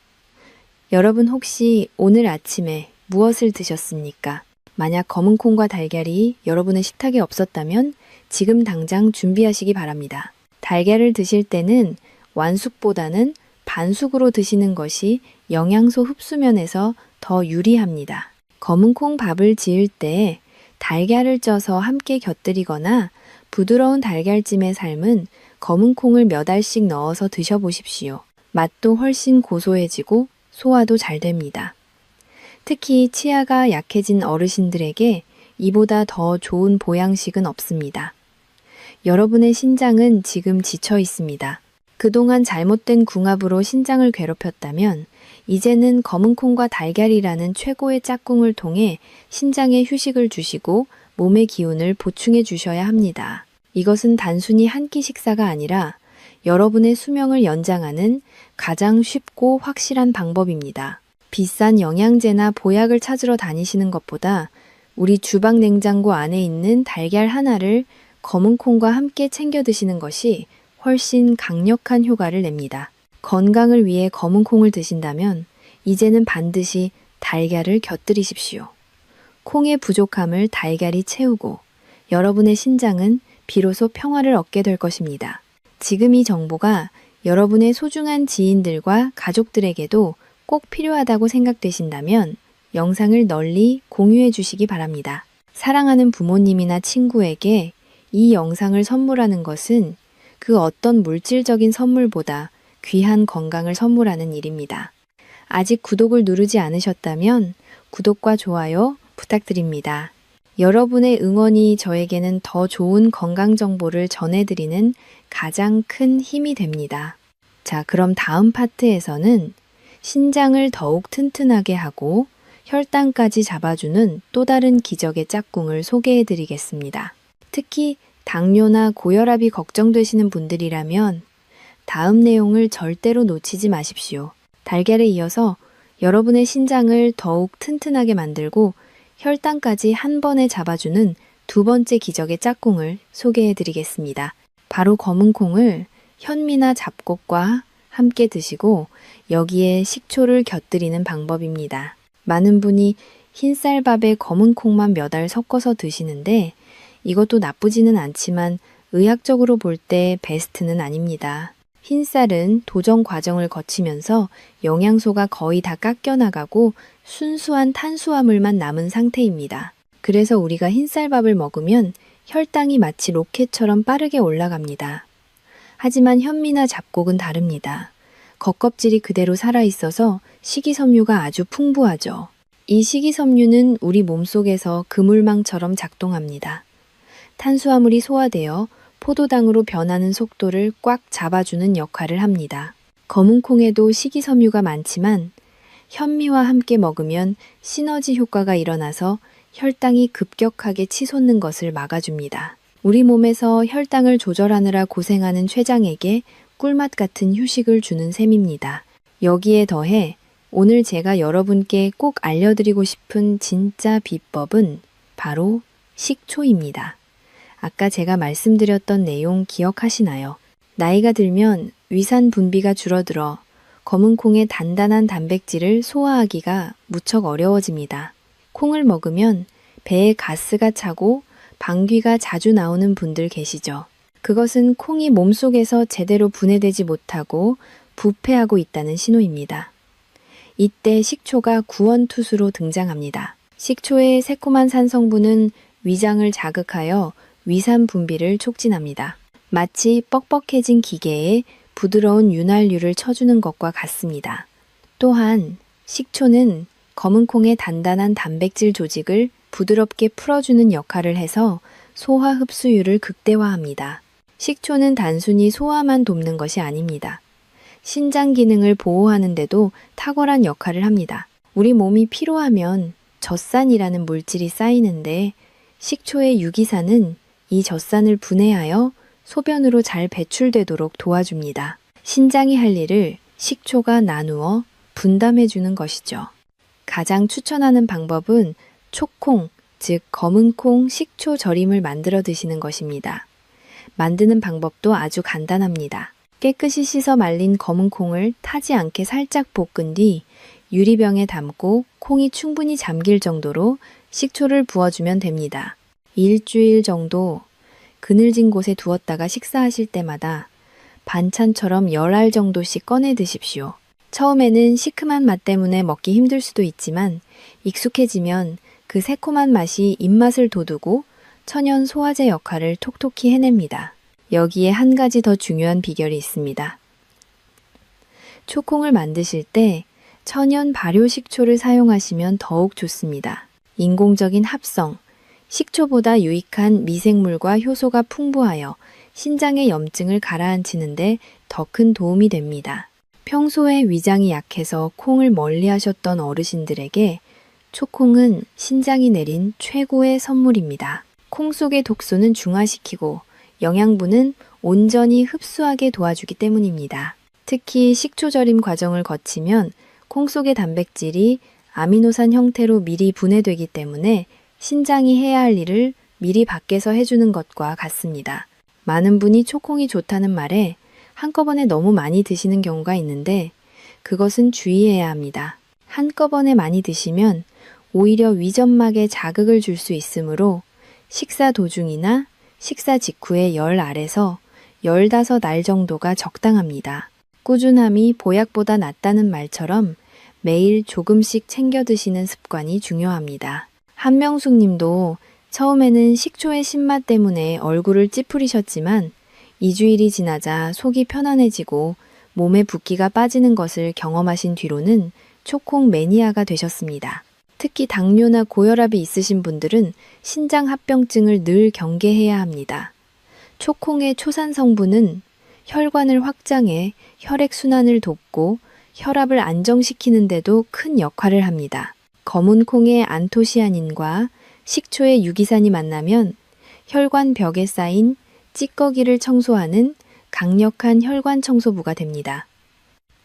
여러분 혹시 오늘 아침에 무엇을 드셨습니까? 만약 검은 콩과 달걀이 여러분의 식탁에 없었다면 지금 당장 준비하시기 바랍니다. 달걀을 드실 때는 완숙보다는 반숙으로 드시는 것이 영양소 흡수 면에서 더 유리합니다. 검은 콩 밥을 지을 때 달걀을 쪄서 함께 곁들이거나 부드러운 달걀찜에 삶은 검은 콩을 몇 알씩 넣어서 드셔보십시오. 맛도 훨씬 고소해지고 소화도 잘 됩니다. 특히 치아가 약해진 어르신들에게 이보다 더 좋은 보양식은 없습니다. 여러분의 신장은 지금 지쳐 있습니다. 그동안 잘못된 궁합으로 신장을 괴롭혔다면 이제는 검은콩과 달걀이라는 최고의 짝꿍을 통해 신장에 휴식을 주시고 몸의 기운을 보충해 주셔야 합니다. 이것은 단순히 한 끼 식사가 아니라 여러분의 수명을 연장하는 가장 쉽고 확실한 방법입니다. 비싼 영양제나 보약을 찾으러 다니시는 것보다 우리 주방 냉장고 안에 있는 달걀 하나를 검은콩과 함께 챙겨 드시는 것이 훨씬 강력한 효과를 냅니다. 건강을 위해 검은콩을 드신다면 이제는 반드시 달걀을 곁들이십시오. 콩의 부족함을 달걀이 채우고 여러분의 신장은 비로소 평화를 얻게 될 것입니다. 지금 이 정보가 여러분의 소중한 지인들과 가족들에게도 꼭 필요하다고 생각되신다면 영상을 널리 공유해 주시기 바랍니다. 사랑하는 부모님이나 친구에게 이 영상을 선물하는 것은 그 어떤 물질적인 선물보다 귀한 건강을 선물하는 일입니다. 아직 구독을 누르지 않으셨다면 구독과 좋아요 부탁드립니다. 여러분의 응원이 저에게는 더 좋은 건강 정보를 전해드리는 가장 큰 힘이 됩니다. 자, 그럼 다음 파트에서는 신장을 더욱 튼튼하게 하고 혈당까지 잡아주는 또 다른 기적의 짝꿍을 소개해드리겠습니다. 특히 당뇨나 고혈압이 걱정되시는 분들이라면 다음 내용을 절대로 놓치지 마십시오. 달걀에 이어서 여러분의 신장을 더욱 튼튼하게 만들고 혈당까지 한 번에 잡아주는 두 번째 기적의 짝꿍을 소개해드리겠습니다. 바로 검은콩을 현미나 잡곡과 함께 드시고 여기에 식초를 곁들이는 방법입니다. 많은 분이 흰쌀밥에 검은콩만 몇 알 섞어서 드시는데 이것도 나쁘지는 않지만 의학적으로 볼 때 베스트는 아닙니다. 흰쌀은 도정 과정을 거치면서 영양소가 거의 다 깎여나가고 순수한 탄수화물만 남은 상태입니다. 그래서 우리가 흰쌀밥을 먹으면 혈당이 마치 로켓처럼 빠르게 올라갑니다. 하지만 현미나 잡곡은 다릅니다. 겉껍질이 그대로 살아있어서 식이섬유가 아주 풍부하죠. 이 식이섬유는 우리 몸속에서 그물망처럼 작동합니다. 탄수화물이 소화되어 포도당으로 변하는 속도를 꽉 잡아주는 역할을 합니다. 검은콩에도 식이섬유가 많지만 현미와 함께 먹으면 시너지 효과가 일어나서 혈당이 급격하게 치솟는 것을 막아줍니다. 우리 몸에서 혈당을 조절하느라 고생하는 췌장에게 꿀맛 같은 휴식을 주는 셈입니다. 여기에 더해 오늘 제가 여러분께 꼭 알려드리고 싶은 진짜 비법은 바로 식초입니다. 아까 제가 말씀드렸던 내용 기억하시나요? 나이가 들면 위산 분비가 줄어들어 검은콩의 단단한 단백질을 소화하기가 무척 어려워집니다. 콩을 먹으면 배에 가스가 차고 방귀가 자주 나오는 분들 계시죠? 그것은 콩이 몸속에서 제대로 분해되지 못하고 부패하고 있다는 신호입니다. 이때 식초가 구원투수로 등장합니다. 식초의 새콤한 산성분은 위장을 자극하여 위산 분비를 촉진합니다. 마치 뻑뻑해진 기계에 부드러운 윤활유를 쳐주는 것과 같습니다. 또한 식초는 검은콩의 단단한 단백질 조직을 부드럽게 풀어주는 역할을 해서 소화 흡수율을 극대화합니다. 식초는 단순히 소화만 돕는 것이 아닙니다. 신장 기능을 보호하는 데도 탁월한 역할을 합니다. 우리 몸이 피로하면 젖산이라는 물질이 쌓이는데 식초의 유기산은 이 젖산을 분해하여 소변으로 잘 배출되도록 도와줍니다. 신장이 할 일을 식초가 나누어 분담해주는 것이죠. 가장 추천하는 방법은 초콩, 즉 검은콩 식초 절임을 만들어 드시는 것입니다. 만드는 방법도 아주 간단합니다. 깨끗이 씻어 말린 검은콩을 타지 않게 살짝 볶은 뒤 유리병에 담고 콩이 충분히 잠길 정도로 식초를 부어주면 됩니다. 일주일 정도 그늘진 곳에 두었다가 식사하실 때마다 반찬처럼 10알 정도씩 꺼내 드십시오. 처음에는 시큼한 맛 때문에 먹기 힘들 수도 있지만 익숙해지면 그 새콤한 맛이 입맛을 돋우고 천연 소화제 역할을 톡톡히 해냅니다. 여기에 한 가지 더 중요한 비결이 있습니다. 초콩을 만드실 때 천연 발효 식초를 사용하시면 더욱 좋습니다. 인공적인 합성, 식초보다 유익한 미생물과 효소가 풍부하여 신장의 염증을 가라앉히는데 더 큰 도움이 됩니다. 평소에 위장이 약해서 콩을 멀리 하셨던 어르신들에게 초콩은 신장이 내린 최고의 선물입니다. 콩 속의 독소는 중화시키고 영양분은 온전히 흡수하게 도와주기 때문입니다. 특히 식초 절임 과정을 거치면 콩 속의 단백질이 아미노산 형태로 미리 분해되기 때문에 신장이 해야 할 일을 미리 밖에서 해주는 것과 같습니다. 많은 분이 초콩이 좋다는 말에 한꺼번에 너무 많이 드시는 경우가 있는데 그것은 주의해야 합니다. 한꺼번에 많이 드시면 오히려 위점막에 자극을 줄 수 있으므로 식사 도중이나 식사 직후에 열 아래서 15알 정도가 적당합니다. 꾸준함이 보약보다 낫다는 말처럼 매일 조금씩 챙겨 드시는 습관이 중요합니다. 한명숙 님도 처음에는 식초의 신맛 때문에 얼굴을 찌푸리셨지만 2주일이 지나자 속이 편안해지고 몸에 붓기가 빠지는 것을 경험하신 뒤로는 초콩 매니아가 되셨습니다. 특히 당뇨나 고혈압이 있으신 분들은 신장합병증을 늘 경계해야 합니다. 초콩의 초산 성분은 혈관을 확장해 혈액순환을 돕고 혈압을 안정시키는 데도 큰 역할을 합니다. 검은 콩의 안토시아닌과 식초의 유기산이 만나면 혈관 벽에 쌓인 찌꺼기를 청소하는 강력한 혈관 청소부가 됩니다.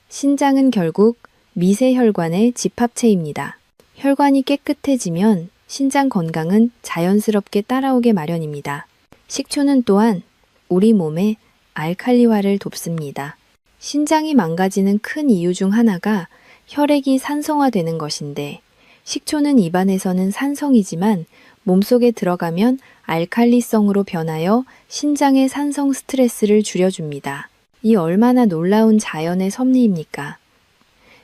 신장은 결국 미세혈관의 집합체입니다. 혈관이 깨끗해지면 신장 건강은 자연스럽게 따라오게 마련입니다. 식초는 또한 우리 몸의 알칼리화를 돕습니다. 신장이 망가지는 큰 이유 중 하나가 혈액이 산성화되는 것인데 식초는 입안에서는 산성이지만 몸속에 들어가면 알칼리성으로 변하여 신장의 산성 스트레스를 줄여줍니다. 이 얼마나 놀라운 자연의 섭리입니까?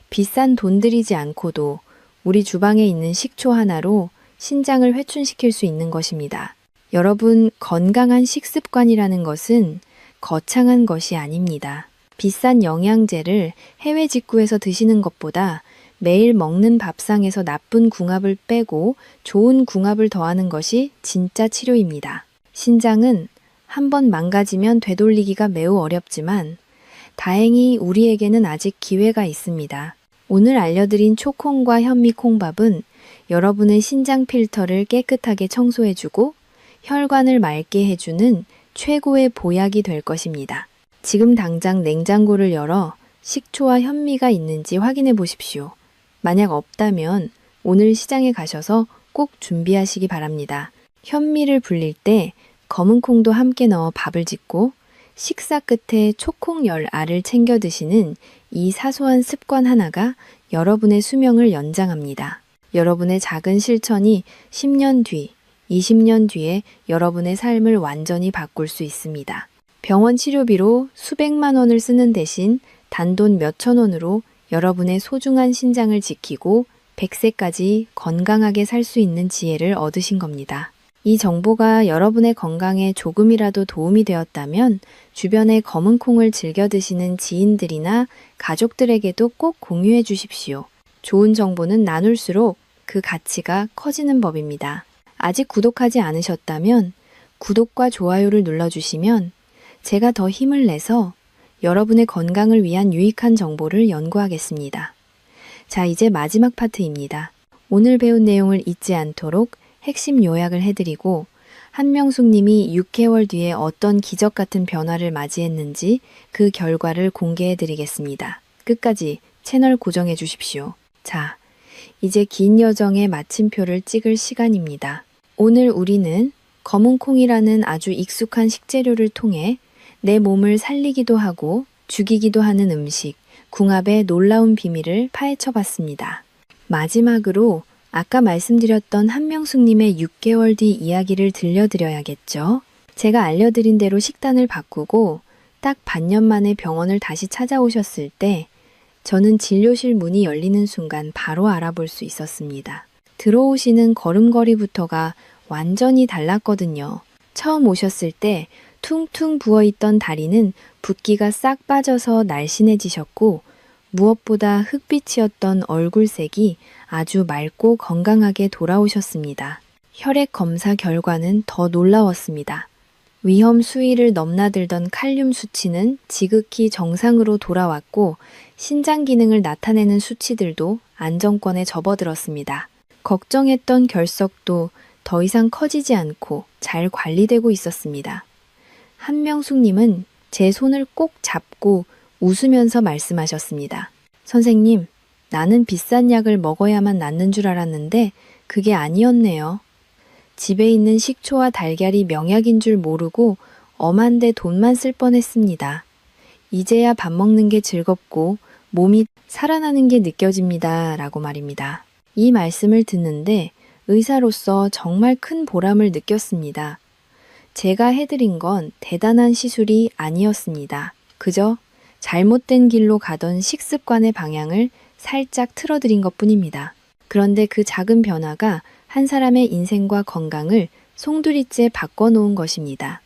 비싼 돈 들이지 않고도 우리 주방에 있는 식초 하나로 신장을 회춘시킬 수 있는 것입니다. 여러분, 건강한 식습관이라는 것은 거창한 것이 아닙니다. 비싼 영양제를 해외 직구해서 드시는 것보다 매일 먹는 밥상에서 나쁜 궁합을 빼고 좋은 궁합을 더하는 것이 진짜 치료입니다. 신장은 한번 망가지면 되돌리기가 매우 어렵지만 다행히 우리에게는 아직 기회가 있습니다. 오늘 알려드린 초콩과 현미 콩밥은 여러분의 신장 필터를 깨끗하게 청소해주고 혈관을 맑게 해주는 최고의 보약이 될 것입니다. 지금 당장 냉장고를 열어 식초와 현미가 있는지 확인해 보십시오. 만약 없다면 오늘 시장에 가셔서 꼭 준비하시기 바랍니다. 현미를 불릴 때 검은 콩도 함께 넣어 밥을 짓고 식사 끝에 초콩 10알을 챙겨 드시는 이 사소한 습관 하나가 여러분의 수명을 연장합니다. 여러분의 작은 실천이 10년 뒤, 20년 뒤에 여러분의 삶을 완전히 바꿀 수 있습니다. 병원 치료비로 수백만 원을 쓰는 대신 단돈 몇천 원으로 여러분의 소중한 신장을 지키고 100세까지 건강하게 살 수 있는 지혜를 얻으신 겁니다. 이 정보가 여러분의 건강에 조금이라도 도움이 되었다면 주변에 검은 콩을 즐겨 드시는 지인들이나 가족들에게도 꼭 공유해 주십시오. 좋은 정보는 나눌수록 그 가치가 커지는 법입니다. 아직 구독하지 않으셨다면 구독과 좋아요를 눌러주시면 제가 더 힘을 내서 여러분의 건강을 위한 유익한 정보를 연구하겠습니다. 자, 이제 마지막 파트입니다. 오늘 배운 내용을 잊지 않도록 핵심 요약을 해드리고 한명숙 님이 6개월 뒤에 어떤 기적 같은 변화를 맞이했는지 그 결과를 공개해드리겠습니다. 끝까지 채널 고정해 주십시오. 자, 이제 긴 여정의 마침표를 찍을 시간입니다. 오늘 우리는 검은 콩이라는 아주 익숙한 식재료를 통해 내 몸을 살리기도 하고 죽이기도 하는 음식, 궁합의 놀라운 비밀을 파헤쳐 봤습니다. 마지막으로 아까 말씀드렸던 한명숙님의 6개월 뒤 이야기를 들려드려야겠죠. 제가 알려드린 대로 식단을 바꾸고 딱 반년 만에 병원을 다시 찾아오셨을 때 저는 진료실 문이 열리는 순간 바로 알아볼 수 있었습니다. 들어오시는 걸음걸이부터가 완전히 달랐거든요. 처음 오셨을 때 퉁퉁 부어있던 다리는 붓기가 싹 빠져서 날씬해지셨고 무엇보다 흑빛이었던 얼굴색이 아주 맑고 건강하게 돌아오셨습니다. 혈액 검사 결과는 더 놀라웠습니다. 위험 수위를 넘나들던 칼륨 수치는 지극히 정상으로 돌아왔고 신장 기능을 나타내는 수치들도 안정권에 접어들었습니다. 걱정했던 결석도 더 이상 커지지 않고 잘 관리되고 있었습니다. 한명숙님은 제 손을 꼭 잡고 웃으면서 말씀하셨습니다. 선생님, 나는 비싼 약을 먹어야만 낫는 줄 알았는데 그게 아니었네요. 집에 있는 식초와 달걀이 명약인 줄 모르고 엄한데 돈만 쓸 뻔했습니다. 이제야 밥 먹는 게 즐겁고 몸이 살아나는 게 느껴집니다. 라고 말입니다. 이 말씀을 듣는데 의사로서 정말 큰 보람을 느꼈습니다. 제가 해드린 건 대단한 시술이 아니었습니다. 그저 잘못된 길로 가던 식습관의 방향을 살짝 틀어드린 것뿐입니다. 그런데 그 작은 변화가 한 사람의 인생과 건강을 송두리째 바꿔놓은 것입니다.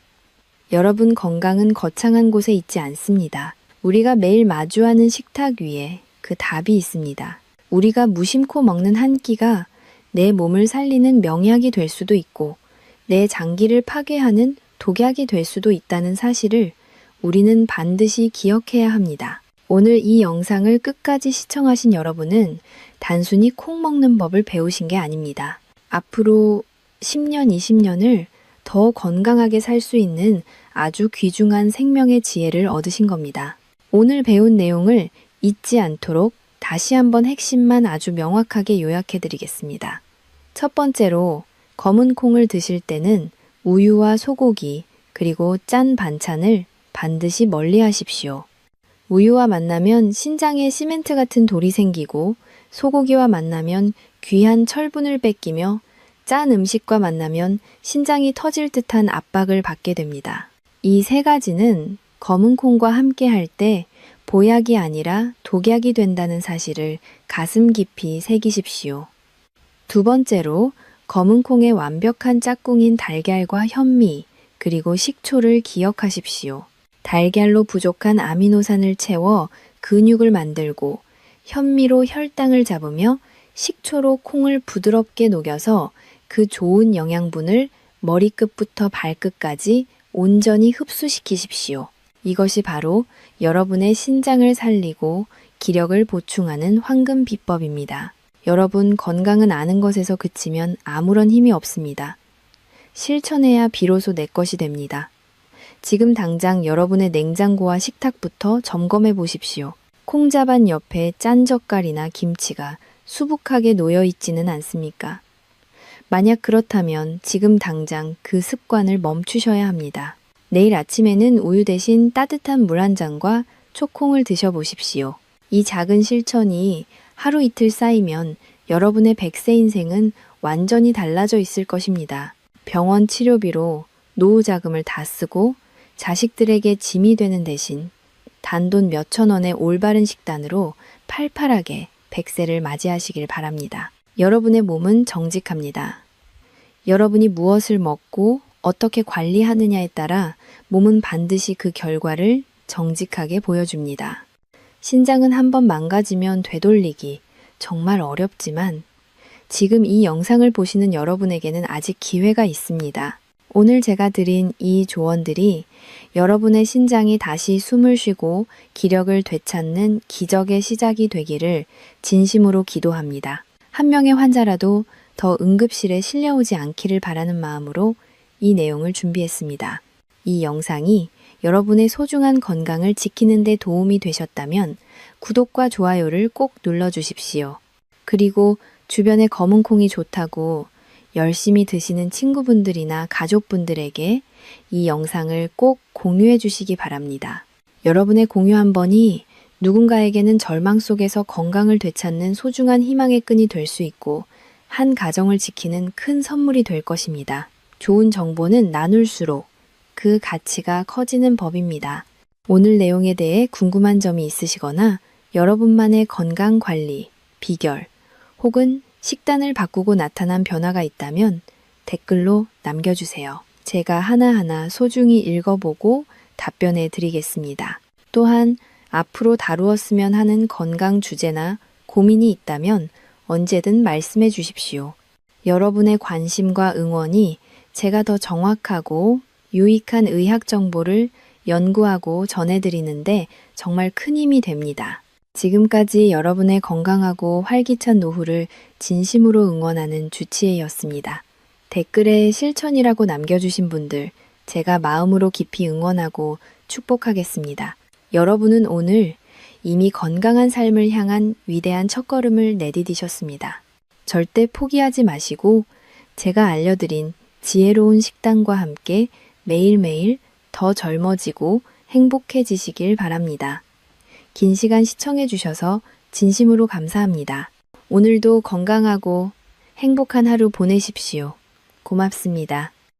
여러분, 건강은 거창한 곳에 있지 않습니다. 우리가 매일 마주하는 식탁 위에 그 답이 있습니다. 우리가 무심코 먹는 한 끼가 내 몸을 살리는 명약이 될 수도 있고 내 장기를 파괴하는 독약이 될 수도 있다는 사실을 우리는 반드시 기억해야 합니다. 오늘 이 영상을 끝까지 시청하신 여러분은 단순히 콩 먹는 법을 배우신 게 아닙니다. 앞으로 10년, 20년을 더 건강하게 살 수 있는 아주 귀중한 생명의 지혜를 얻으신 겁니다. 오늘 배운 내용을 잊지 않도록 다시 한번 핵심만 아주 명확하게 요약해 드리겠습니다. 첫 번째로 검은 콩을 드실 때는 우유와 소고기 그리고 짠 반찬을 반드시 멀리 하십시오. 우유와 만나면 신장에 시멘트 같은 돌이 생기고 소고기와 만나면 귀한 철분을 뺏기며 짠 음식과 만나면 신장이 터질 듯한 압박을 받게 됩니다. 이 세 가지는 검은 콩과 함께 할 때 보약이 아니라 독약이 된다는 사실을 가슴 깊이 새기십시오. 두 번째로 검은 콩의 완벽한 짝꿍인 달걀과 현미 그리고 식초를 기억하십시오. 달걀로 부족한 아미노산을 채워 근육을 만들고 현미로 혈당을 잡으며 식초로 콩을 부드럽게 녹여서 그 좋은 영양분을 머리끝부터 발끝까지 온전히 흡수시키십시오. 이것이 바로 여러분의 신장을 살리고 기력을 보충하는 황금 비법입니다. 여러분, 건강은 아는 것에서 그치면 아무런 힘이 없습니다. 실천해야 비로소 내 것이 됩니다. 지금 당장 여러분의 냉장고와 식탁부터 점검해 보십시오. 콩자반 옆에 짠 젓갈이나 김치가 수북하게 놓여 있지는 않습니까? 만약 그렇다면 지금 당장 그 습관을 멈추셔야 합니다. 내일 아침에는 우유 대신 따뜻한 물 한 잔과 초콩을 드셔보십시오. 이 작은 실천이 하루 이틀 쌓이면 여러분의 100세 인생은 완전히 달라져 있을 것입니다. 병원 치료비로 노후 자금을 다 쓰고 자식들에게 짐이 되는 대신 단돈 몇천 원의 올바른 식단으로 팔팔하게 100세를 맞이하시길 바랍니다. 여러분의 몸은 정직합니다. 여러분이 무엇을 먹고 어떻게 관리하느냐에 따라 몸은 반드시 그 결과를 정직하게 보여줍니다. 신장은 한번 망가지면 되돌리기 정말 어렵지만 지금 이 영상을 보시는 여러분에게는 아직 기회가 있습니다. 오늘 제가 드린 이 조언들이 여러분의 신장이 다시 숨을 쉬고 기력을 되찾는 기적의 시작이 되기를 진심으로 기도합니다. 한 명의 환자라도 더 응급실에 실려오지 않기를 바라는 마음으로 이 내용을 준비했습니다. 이 영상이 여러분의 소중한 건강을 지키는 데 도움이 되셨다면 구독과 좋아요를 꼭 눌러주십시오. 그리고 주변에 검은 콩이 좋다고 열심히 드시는 친구분들이나 가족분들에게 이 영상을 꼭 공유해 주시기 바랍니다. 여러분의 공유 한 번이 누군가에게는 절망 속에서 건강을 되찾는 소중한 희망의 끈이 될 수 있고 한 가정을 지키는 큰 선물이 될 것입니다. 좋은 정보는 나눌수록 그 가치가 커지는 법입니다. 오늘 내용에 대해 궁금한 점이 있으시거나 여러분만의 건강 관리, 비결, 혹은 식단을 바꾸고 나타난 변화가 있다면 댓글로 남겨주세요. 제가 하나하나 소중히 읽어보고 답변해 드리겠습니다. 또한 앞으로 다루었으면 하는 건강 주제나 고민이 있다면 언제든 말씀해 주십시오. 여러분의 관심과 응원이 제가 더 정확하고 유익한 의학 정보를 연구하고 전해드리는데 정말 큰 힘이 됩니다. 지금까지 여러분의 건강하고 활기찬 노후를 진심으로 응원하는 주치의였습니다. 댓글에 실천이라고 남겨주신 분들, 제가 마음으로 깊이 응원하고 축복하겠습니다. 여러분은 오늘 이미 건강한 삶을 향한 위대한 첫걸음을 내디디셨습니다. 절대 포기하지 마시고 제가 알려드린 지혜로운 식단과 함께 매일매일 더 젊어지고 행복해지시길 바랍니다. 긴 시간 시청해주셔서 진심으로 감사합니다. 오늘도 건강하고 행복한 하루 보내십시오. 고맙습니다.